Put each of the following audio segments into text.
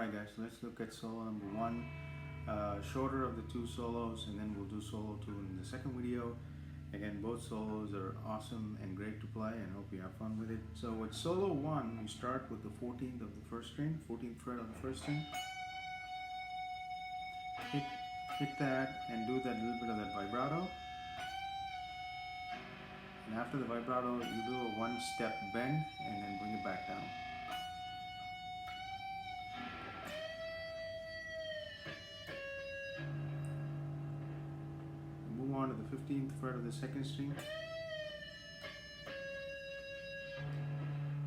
Alright guys, so let's look at solo number 1, shorter of the two solos, and then we'll do solo 2 in the second video. Again, both solos are awesome and great to play, and hope you have fun with it. So with solo 1, we start with the 14th of the first string, 14th fret of the first string. Hit that and do that little bit of that vibrato. And after the vibrato, you do a 1-step bend and then bring it back down. Move on to the 15th fret of the second string.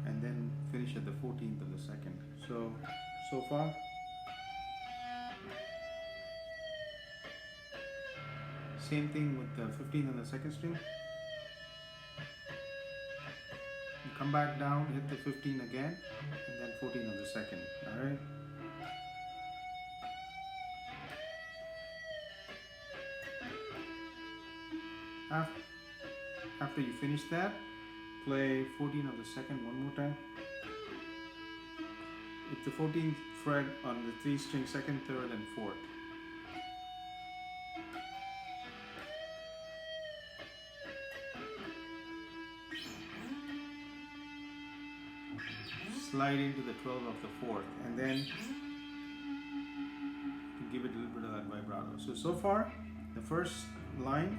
And then finish at the 14th of the second. So far. Same thing with the 15th on the second string. You come back down, hit the 15 again, and then 14 on the second. Alright? After you finish that, play 14 on the second one more time. It's the 14th fret on the 3-string, 2nd, 3rd, and 4th. Slide into the 12th of the 4th, and then give it a little bit of that vibrato. So far, the first line.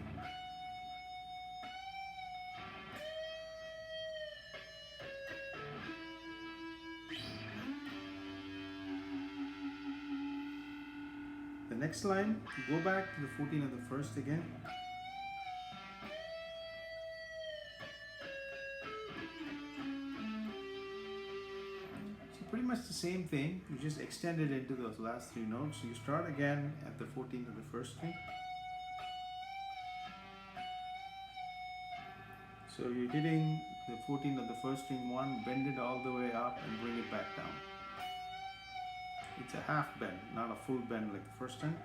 The next line, go back to the 14th of the first again. Pretty much the same thing, you just extend it into those last 3 notes. So you start again at the 14th of the first string. So you're hitting the 14th of the first string 1, bend it all the way up and bring it back down. It's a half bend, not a full bend like the first time.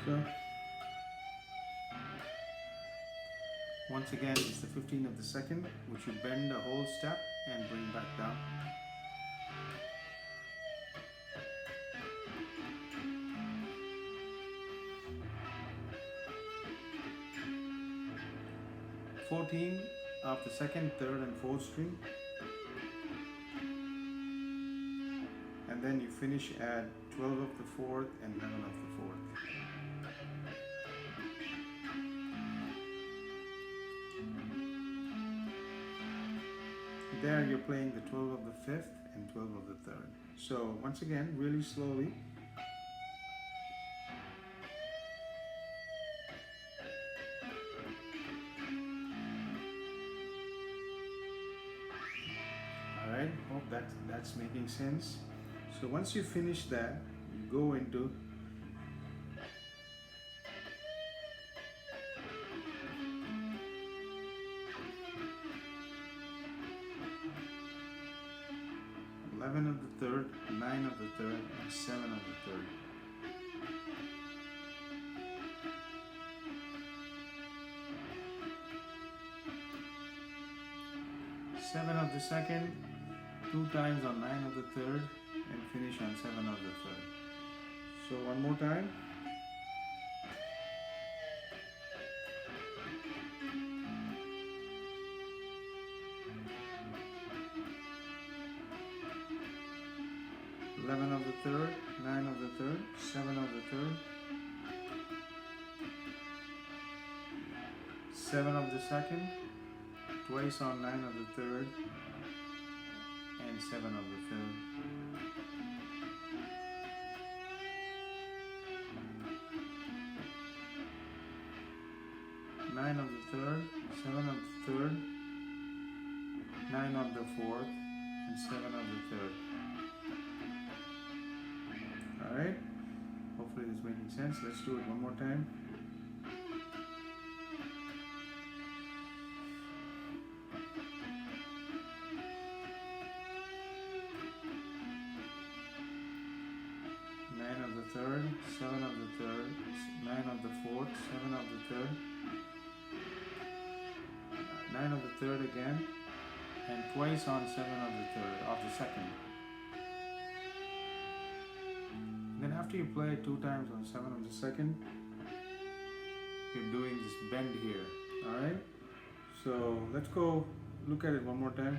So once again, it's the 15th of the second, which you bend a whole step and bring back down. (14) of the 2nd, 3rd, and 4th string, and then you finish at 12 of the 4th and 11 of the 4th. There you're playing the 12 of the 5th and 12 of the 3rd. So once again, really slowly. Alright, hope that's making sense. So once you finish that, you go into (11 of the 3rd, 9 of the 3rd, and 7 of the 3rd. (7 of the 2nd, 2 times on 9 of the 3rd, and finish on 7 of the 3rd. So one more time. (11 of the 3rd, 9 of the 3rd, 7 of the 3rd, 7 of the 2nd, twice on 9 of the 3rd, and 7 of the 3rd. (9 of the 3rd, 7 of the 3rd, 9 of the 4th, and 7 of the 3rd. Alright, hopefully this is making sense. Let's do it one more time. (9 of the 3rd, 7 of the 3rd, 9 of the 4th, 7 of the 3rd, 9 of the third again, and twice on 7 of the third, of the second. Then after you play it 2 times on 7 of the second, you're doing this bend here. Alright? So let's go look at it one more time.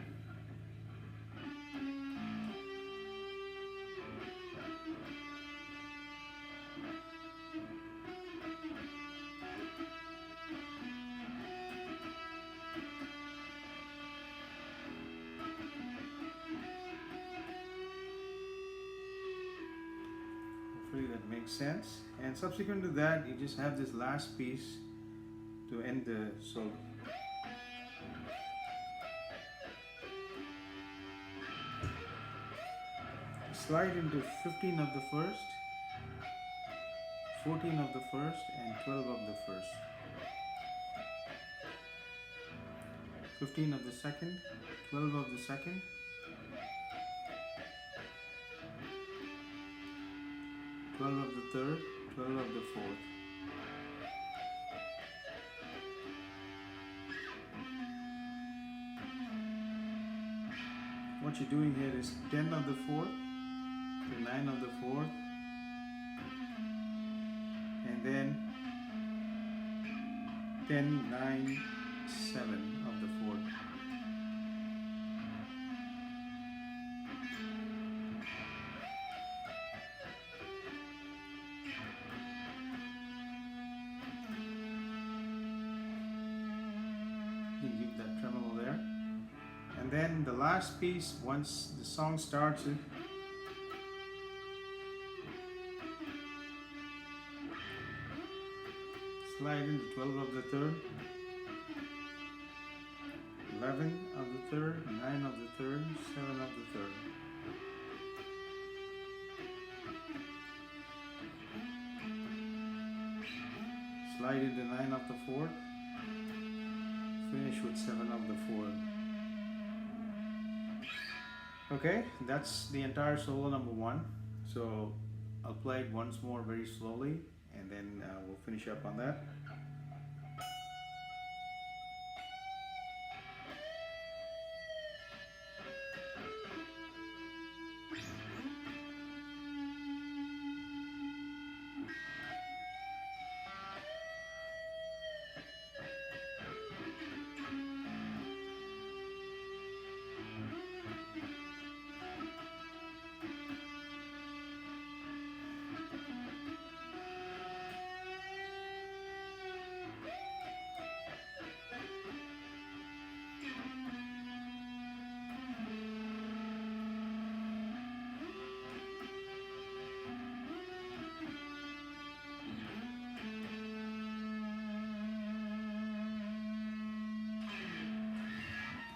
Hopefully that makes sense. And subsequent to that, you just have this last piece to end the solo. Slide into 15 of the first, 14 of the first, and 12 of the first. 15 of the second, 12 of the second, 12 of the third, 12 of the fourth. What you're doing here is 10 of the fourth to 9 of the fourth, and then 10, 9, 7 of the fourth. You can give that tremolo there. And then the last piece, once the song starts, slide into 12 of the third, 11 of the third, 9 of the third, 7 of the third. Slide into 9 of the fourth, finish with 7 of the fourth. Okay, that's the entire solo number 1. So I'll play it once more very slowly, and then we'll finish up on that.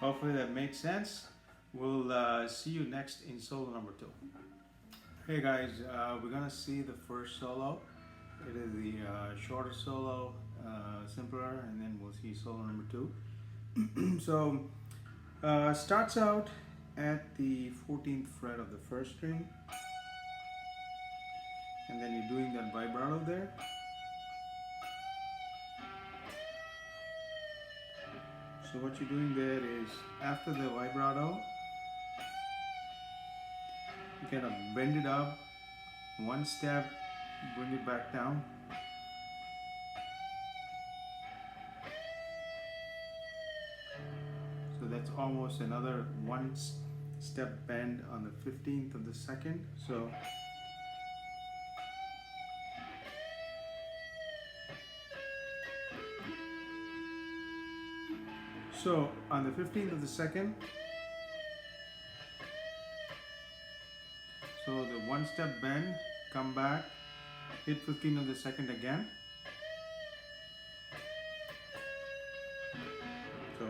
Hopefully that makes sense. We'll see you next in solo number 2. Hey guys, we're gonna see the first solo. It is the shorter solo, simpler, and then we'll see solo number 2. So starts out at the 14th fret of the first string, and then you're doing that vibrato there. So what you're doing there is, after the vibrato, you kind of bend it up, 1 step, bring it back down. So that's almost another 1 step bend on the 15th of the second. So on the 15th of the second, so the 1 step bend, come back, hit 15 of the second again. So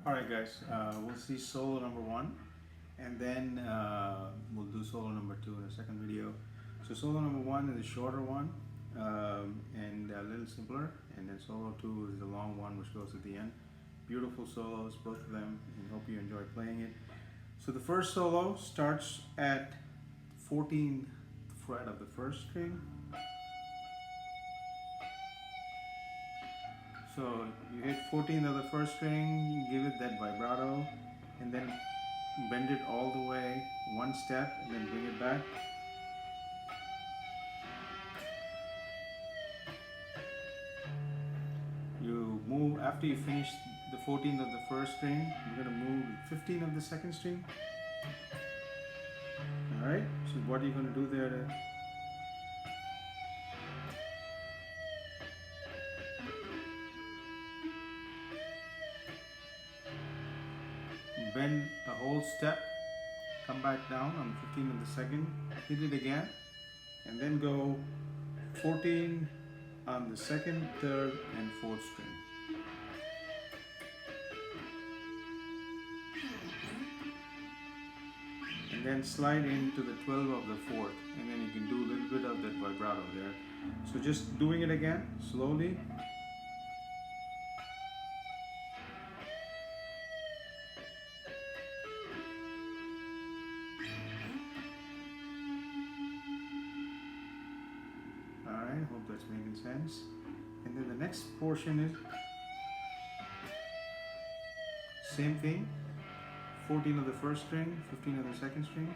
alright guys, we'll see solo number 1, and then we'll do solo number 2 in the second video. So solo number 1 is the shorter one, and a little simpler, and then solo 2 is the long one which goes at the end. Beautiful solos, both of them, and hope you enjoy playing it. So the first solo starts at 14th fret of the first string. So you hit 14th of the first string, give it that vibrato, and then bend it all the way one step, and then bring it back. You move, after you finish the 14th of the first string, you're going to move 15th of the second string. Alright, so what are you going to do there? Bend a whole step, come back down on 15th of the second, hit it again, and then go 14 on the second, third, and fourth string. And then slide into the 12 of the fourth, and then you can do a little bit of that vibrato there. So just doing it again, slowly. Alright, hope that's making sense. And then the next portion is same thing. 14 of the first string, 15 of the second string.